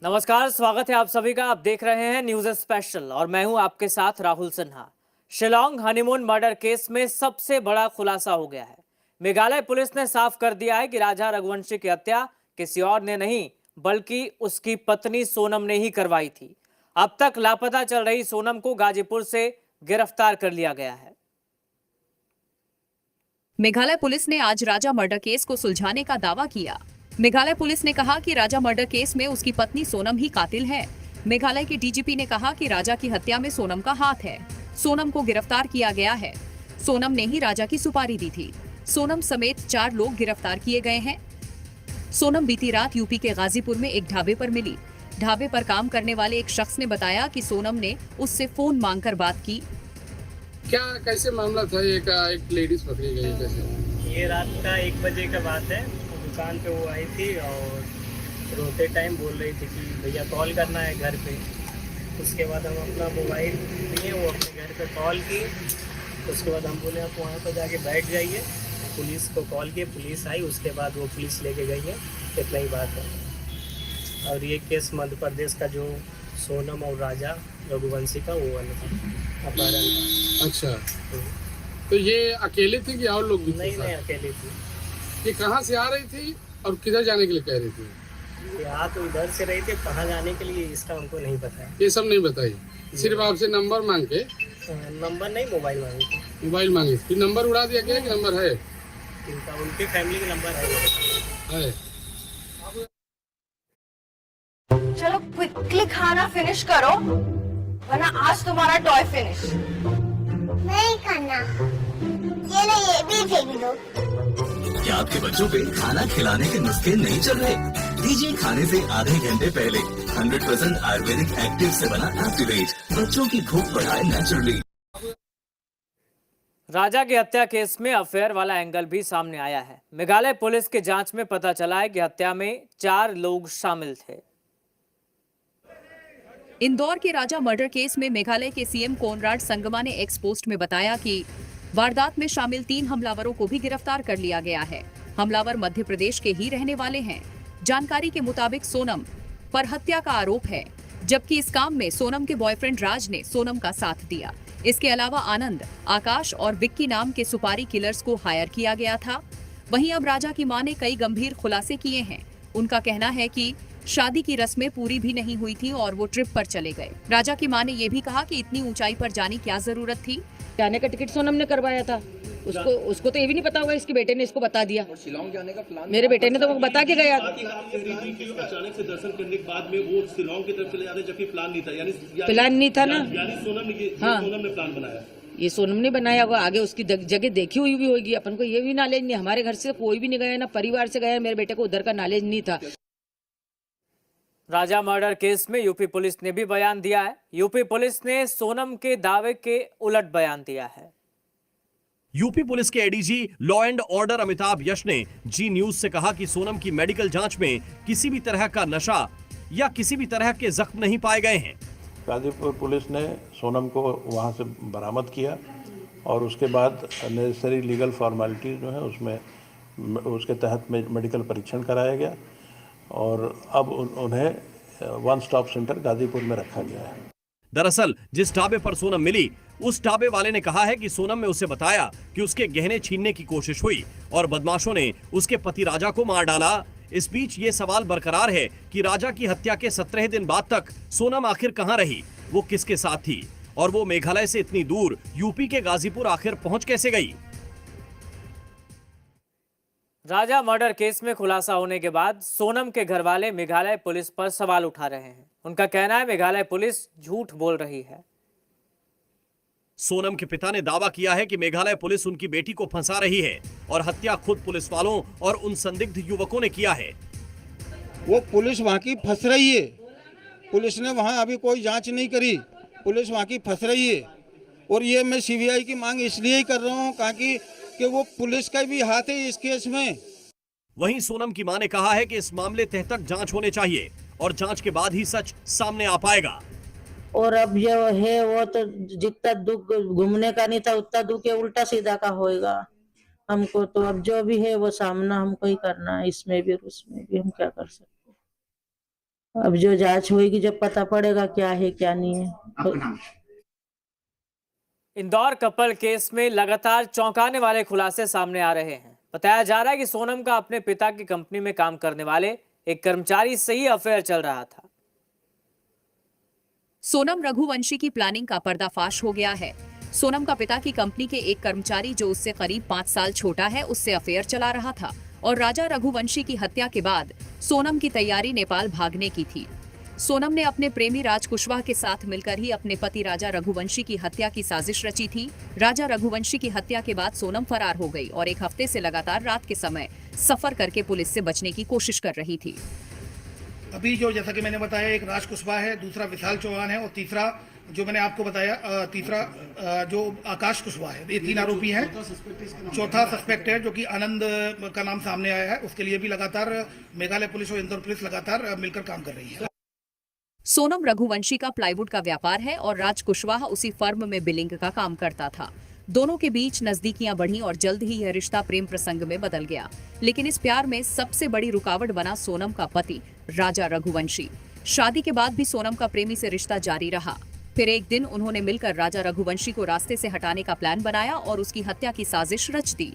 नमस्कार, स्वागत है आप सभी का। आप देख रहे हैं न्यूज स्पेशल और मैं हूं आपके साथ Rahul Sinha. Shillong honeymoon murder case में सबसे बड़ा खुलासा हो गया है। मेघालय पुलिस ने साफ कर दिया है कि राजा रघुवंशी की हत्या किसी और ने नहीं बल्कि उसकी पत्नी सोनम ने ही करवाई थी। अब तक लापता चल रही सोनम को गाजीपुर से गिरफ्तार कर लिया गया है। मेघालय पुलिस ने आज राजा मर्डर केस को सुलझाने का दावा किया। मेघालय पुलिस ने कहा कि राजा मर्डर केस में उसकी पत्नी सोनम ही कातिल है। मेघालय के डीजीपी ने कहा कि राजा की हत्या में सोनम का हाथ है। सोनम को गिरफ्तार किया गया है। सोनम ने ही राजा की सुपारी दी थी। सोनम समेत 4 लोग गिरफ्तार किए गए हैं। सोनम बीती रात यूपी के गाजीपुर में एक ढाबे पर मिली। ढाबे पर काम करने वाले एक शख्स ने बताया कि सोनम ने उससे फोन मांगकर बात की। क्या कैसे मामला था? एक लेडीज पकड़ी गई कैसे? ये रात का 1 बजे का बात है। दुकान पे वो आई थी और रोते टाइम बोल रही थी कि भैया कॉल करना है घर पे। उसके बाद हम अपना मोबाइल लिए, वो अपने घर पे कॉल की। उसके बाद हम बोले आप वहाँ पर जाके बैठ जाइए। पुलिस को कॉल किए, पुलिस आई। उसके बाद वो पुलिस लेके गई है। इतना ही बात है। और ये केस मध्य प्रदेश का जो सोनम और राजा रघुवंशी का वो वाला था, अपहरण था। अच्छा, तो ये अकेले थे कि और लोग भी थे? नहीं, अकेली थी। ये कहाँ से आ रही थी और किधर जाने के लिए कह रही थी? यहाँ तो इधर से रही थी, कहाँ जाने के लिए इसका हमको नहीं पता है। ये सब नहीं बताई, सिर्फ आपसे नंबर मांग के? नंबर नहीं, मोबाइल मांगी थी। मोबाइल मांगी थी। नंबर उड़ा दिया गया कि नंबर है? इनका उनकी फैमिली का नंबर है। चलो क्विकली खाना फिनिश करो वरना आज तुम्हारा टॉय फिनिश नहीं करना। ये लो, ये भी फेंक दो। क्या आपके बच्चों पे खाना खिलाने के नुस्खे नहीं चल रहे? दीजिए खाने से आधे घंटे पहले 100% आयुर्वेदिक एक्टिव से बना एक्टिवेट, बच्चों की भूख बढ़ाए नेचुरली। राजा की हत्या केस में अफेयर वाला एंगल भी सामने आया है। मेघालय पुलिस की जांच में पता चला है कि हत्या में 4 लोग शामिल थे। इंदौर के राजा मर्डर केस में मेघालय के सीएम कोनराड संगमा ने एक्स पोस्ट में बताया कि वारदात में शामिल 3 हमलावरों को भी गिरफ्तार कर लिया गया है। हमलावर मध्य प्रदेश के ही रहने वाले हैं। जानकारी के मुताबिक सोनम पर हत्या का आरोप है, जबकि इस काम में सोनम के बॉयफ्रेंड राज ने सोनम का साथ दिया। इसके अलावा आनंद, आकाश और विक्की नाम के सुपारी किलर्स को हायर किया गया था। वहीं अब राजा की मां ने कई गंभीर खुलासे किए हैं। उनका कहना है कि शादी की रस्में पूरी भी नहीं हुई थी और वो ट्रिप पर चले गए। राजा की मां ने ये भी कहा कि इतनी ऊंचाई पर जाने की क्या जरूरत थी। जाने का टिकट सोनम ने करवाया था। उसको तो ये भी नहीं पता होगा, इसके बेटे ने इसको बता दिया। शिलोंग जाने का प्लान मेरे बेटे ने तो वो बता के गया। अचानक से दर्शन करने के बाद में वो शिलोंग की तरफ चले जाते, जबकि प्लान नहीं था। यानी प्लान नहीं था ना। सोनम ने हाँ, सोनम ने प्लान बनाया। ये सोनम ने बनाया होगा। आगे उसकी जगह देखी हुई भी होगी। अपन को ये भी नॉलेज नहीं। हमारे घर से कोई भी नहीं गया, ना परिवार से गया। मेरे बेटे को उधर का नॉलेज नहीं था। राजा मर्डर केस में यूपी पुलिस ने भी बयान दिया है। यूपी पुलिस ने सोनम के दावे के उलट बयान दिया है। यूपी पुलिस के ADG law and order Amitabh Yash ने जी न्यूज से कहा कि सोनम की मेडिकल जांच में किसी भी तरह का नशा या किसी भी तरह के जख्म नहीं पाए गए हैं। गाजीपुर पुलिस ने सोनम को वहां से बरामद किया और उसके बाद नेसेसरी लीगल फॉर्मेलिटीज जो है उसमें उसके तहत मेडिकल परीक्षण कराया गया और अब उन्हें वन स्टॉप सेंटर गाजीपुर में रखा गया है। दरअसल जिस ढाबे पर सोनम मिली, उस ढाबे वाले ने कहा है कि सोनम ने उसे बताया कि उसके गहने छीनने की कोशिश हुई और बदमाशों ने उसके पति राजा को मार डाला। इस बीच ये सवाल बरकरार है कि राजा की हत्या के 17 दिन बाद तक सोनम आखिर कहां रही, वो किसके साथ थी और वो मेघालय से इतनी दूर यूपी के गाजीपुर आखिर पहुंच कैसे गई। राजा मर्डर केस में खुलासा होने के बाद सोनम के घरवाले मेघालय पुलिस पर सवाल उठा रहे हैं। उनका कहना है मेघालय पुलिस झूठ बोल रही है। सोनम के पिता ने दावा किया है कि मेघालय पुलिस उनकी बेटी को फंसा रही है और हत्या खुद पुलिस वालों और उन संदिग्ध युवकों ने किया है। वो पुलिस वहाँ की फंस रही है। पुलिस ने वहाँ अभी कोई जांच नहीं करी। पुलिस वहाँ की फंस रही है और ये मैं सीबीआई की मांग इसलिए ही कर रहा हूँ ताकि कि वो पुलिस का भी हाथ है इस केस में। वहीं सोनम की मां ने कहा है कि इस मामले तह तक जांच होने चाहिए और जांच के बाद ही सच सामने आ पाएगा। और अब जो है वो तो जितना दुख घूमने का नहीं था उतना दुख उल्टा सीधा का होएगा हमको। तो अब जो भी है वो सामना हमको ही करना है, इसमें भी और उसमें भी। हम क्या कर सकते। अब जो जांच होगी जब पता पड़ेगा क्या है क्या नहीं है। इंदौर कपल केस में लगातार चौंकाने वाले खुलासे सामने आ रहे हैं। बताया जा रहा है कि सोनम का अपने पिता की कंपनी में काम करने वाले एक कर्मचारी से ही अफेयर चल रहा था। सोनम रघुवंशी की प्लानिंग का पर्दाफाश हो गया है। सोनम का पिता की कंपनी के एक कर्मचारी जो उससे करीब 5 साल छोटा है उससे अफेयर चला रहा था और राजा रघुवंशी की हत्या के बाद सोनम की तैयारी नेपाल भागने की थी। सोनम ने अपने प्रेमी राज कुशवाहा के साथ मिलकर ही अपने पति राजा रघुवंशी की हत्या की साजिश रची थी। राजा रघुवंशी की हत्या के बाद सोनम फरार हो गई और एक हफ्ते से लगातार रात के समय सफर करके पुलिस से बचने की कोशिश कर रही थी। अभी जो जैसा कि मैंने बताया एक राज कुशवाहा है, दूसरा विशाल चौहान है और तीसरा जो मैंने आपको बताया तीसरा जो आकाश कुशवाहा है। ये 3 आरोपी हैं। चौथा सस्पेक्ट है जो कि आनंद का नाम सामने आया है। उसके लिए भी लगातार मेघालय पुलिस और इंदौर पुलिस लगातार मिलकर काम कर रही है। सोनम रघुवंशी का प्लाईवुड का व्यापार है और राज कुशवाहा उसी फर्म में बिलिंग का काम करता था। दोनों के बीच नजदीकियां बढ़ी और जल्द ही यह रिश्ता प्रेम प्रसंग में बदल गया। लेकिन इस प्यार में सबसे बड़ी रुकावट बना सोनम का पति राजा रघुवंशी। शादी के बाद भी सोनम का प्रेमी से रिश्ता जारी रहा। फिर एक दिन उन्होंने मिलकर राजा रघुवंशी को रास्ते से हटाने का प्लान बनाया और उसकी हत्या की साजिश रच दी।